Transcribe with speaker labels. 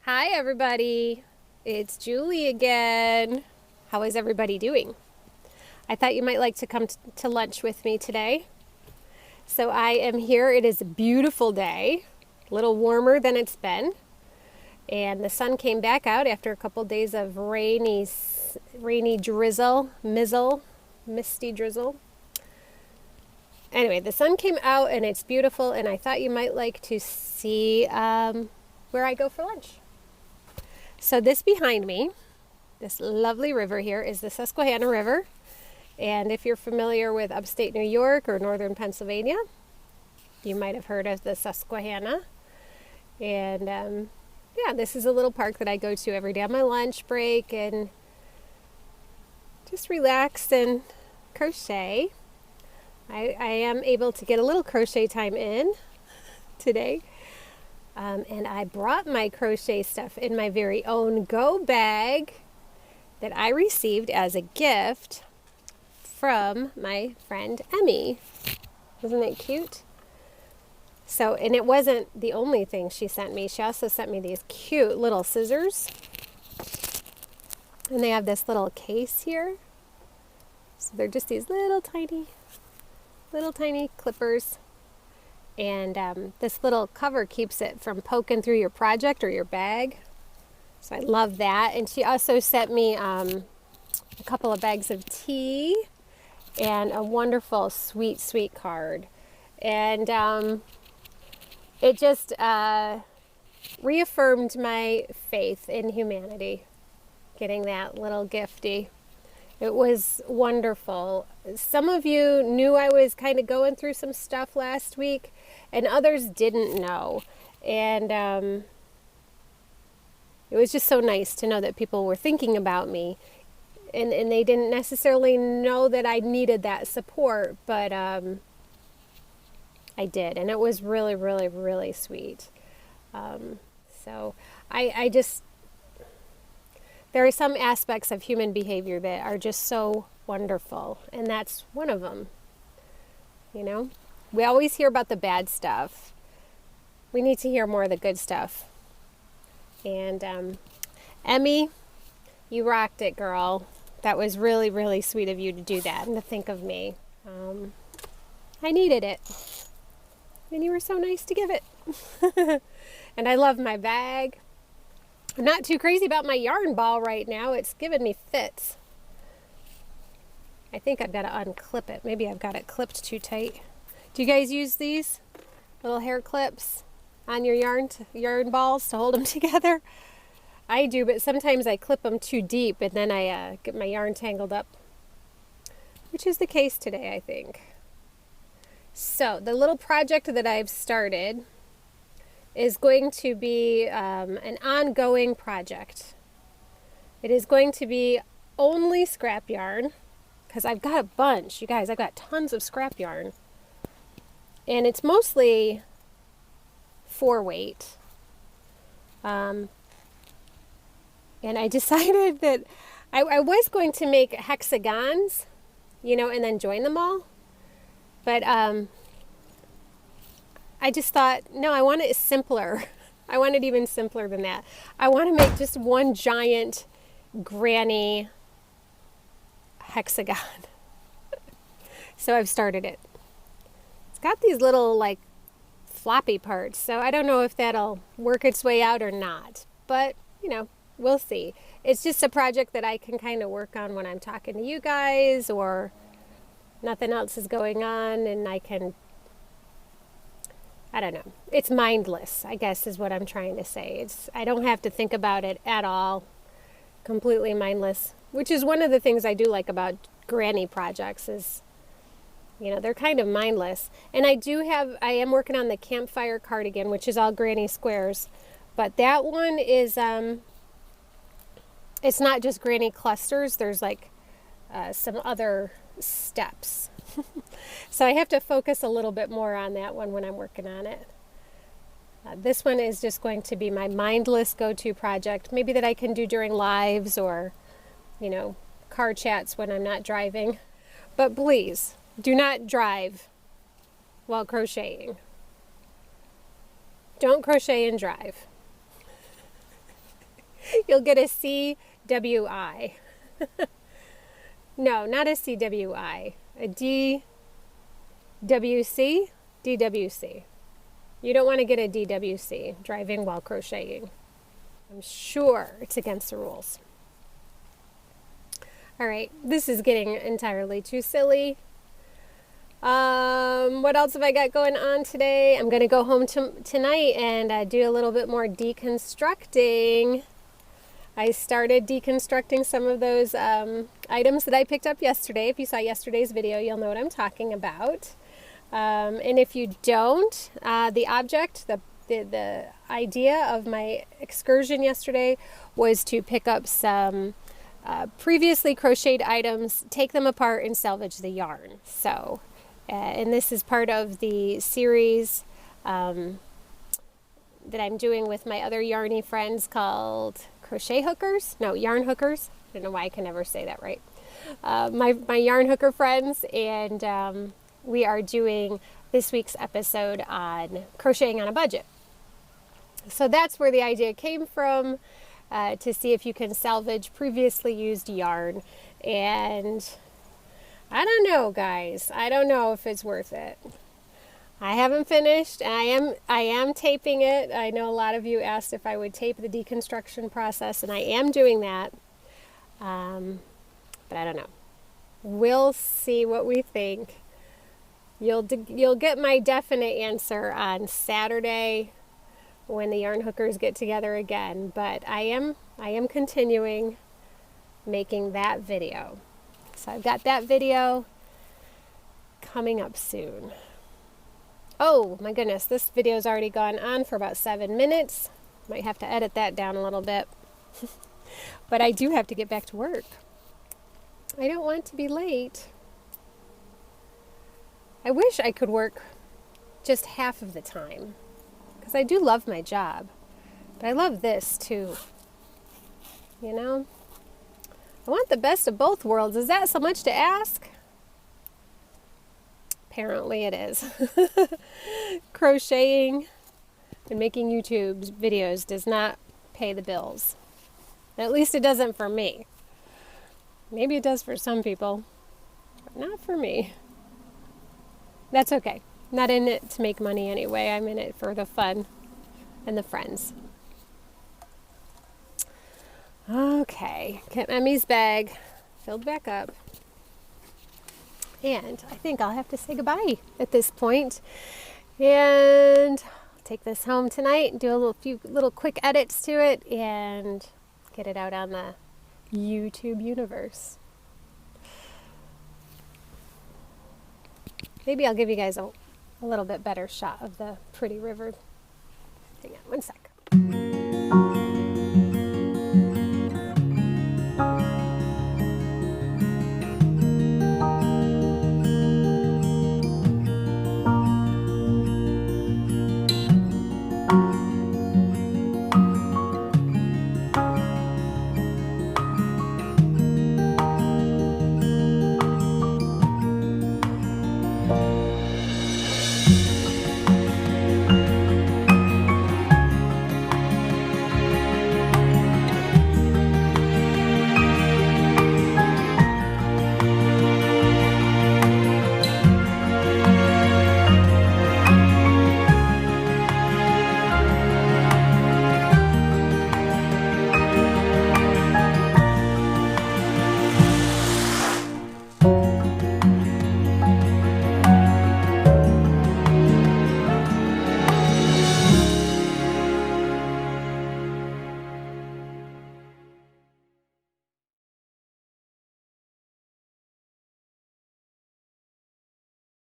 Speaker 1: Hi everybody, it's Julie again. How is everybody doing? I thought you might like to come to lunch with me today. So I am here. It is a beautiful day, a little warmer than it's been. And the sun came back out after a couple days of rainy drizzle, misty drizzle. Anyway, the sun came out and it's beautiful, and I thought you might like to see where I go for lunch. So this behind me, this lovely river here, is the Susquehanna River. And if you're familiar with upstate New York or northern Pennsylvania, you might have heard of the Susquehanna. And yeah, this is a little park that I go to every day on my lunch break and just relax and crochet. I am able to get a little crochet time in today. And I brought my crochet stuff in my very own go bag that I received as a gift from my friend Emmy. Isn't it cute? So, and it wasn't the only thing she sent me. She also sent me these cute little scissors. And they have this little case here. So they're just these little tiny clippers. And this little cover keeps it from poking through your project or your bag. So I love that. And she also sent me a couple of bags of tea and a wonderful sweet card. And it just reaffirmed my faith in humanity, getting that little gifty. It was wonderful. Some of you knew I was kind of going through some stuff last week, and others didn't know. And it was just so nice to know that people were thinking about me. And they didn't necessarily know that I needed that support, but I did. And it was really sweet. So I just... There are some aspects of human behavior that are just so wonderful, and that's one of them. You know, we always hear about the bad stuff. We need to hear more of the good stuff. And Emmy, you rocked it, girl. That was really sweet of you to do that and to think of me. I needed it, and you were so nice to give it. And I love my bag. I'm not too crazy about my yarn ball right now. It's giving me fits. I think I've got to unclip it. Maybe I've got it clipped too tight. Do you guys use these little hair clips on your yarn balls to hold them together? I do, but sometimes I clip them too deep and then I get my yarn tangled up, which is the case today, I think. So the little project that I've started is going to be an ongoing project. It is going to be only scrap yarn, because I've got a bunch. You guys, I've got tons of scrap yarn. And it's mostly 4-weight. And I decided that I was going to make hexagons, and then join them all. But I just thought, no, I want it simpler. I want it even simpler than that. I want to make just one giant granny hexagon. So I've started it. It's got these little floppy parts, so I don't know if that'll work its way out or not. But, we'll see. It's just a project that I can kind of work on when I'm talking to you guys or nothing else is going on, and I don't know. It's mindless, I guess, is what I'm trying to say. I don't have to think about it at all. Completely mindless, which is one of the things I do like about granny projects is, they're kind of mindless. And I am working on the campfire cardigan, which is all granny squares. But that one is, it's not just granny clusters. There's some other steps. So I have to focus a little bit more on that one when I'm working on it. This one is just going to be my mindless go-to project, maybe that I can do during lives or, car chats when I'm not driving. But please, do not drive while crocheting. Don't crochet and drive. You'll get a CWI. No, not a CWI. A DWC? DWC. You don't want to get a DWC, driving while crocheting. I'm sure it's against the rules. All right, this is getting entirely too silly. What else have I got going on today? I'm going to go home tonight and do a little bit more deconstructing. I started deconstructing some of those items that I picked up yesterday. If you saw yesterday's video, you'll know what I'm talking about. And if you don't, the object, the idea of my excursion yesterday was to pick up some previously crocheted items, take them apart, and salvage the yarn. So, and this is part of the series that I'm doing with my other yarny friends called Crochet Hookers? No, Yarn Hookers. I don't know why I can never say that right. My yarn hooker friends, and we are doing this week's episode on crocheting on a budget. So that's where the idea came from, to see if you can salvage previously used yarn. And I don't know, guys. I don't know if it's worth it. I haven't finished. I am taping it. I know a lot of you asked if I would tape the deconstruction process, and I am doing that. But I don't know. We'll see what we think. You'll get my definite answer on Saturday when the yarn hookers get together again. But I am continuing making that video. So I've got that video coming up soon. Oh my goodness, this video's already gone on for about 7 minutes. Might have to edit that down a little bit. But I do have to get back to work. I don't want to be late. I wish I could work just half of the time, because I do love my job, but I love this too. You know? I want the best of both worlds. Is that so much to ask? Apparently it is. Crocheting and making YouTube videos does not pay the bills. At least it doesn't for me. Maybe it does for some people, but not for me. That's okay. Not in it to make money anyway. I'm in it for the fun and the friends. Okay, get Emmy's bag filled back up. And I think I'll have to say goodbye at this point. And I'll take this home tonight and do a few little quick edits to it and get it out on the YouTube universe. Maybe I'll give you guys a little bit better shot of the pretty river. Hang on one sec.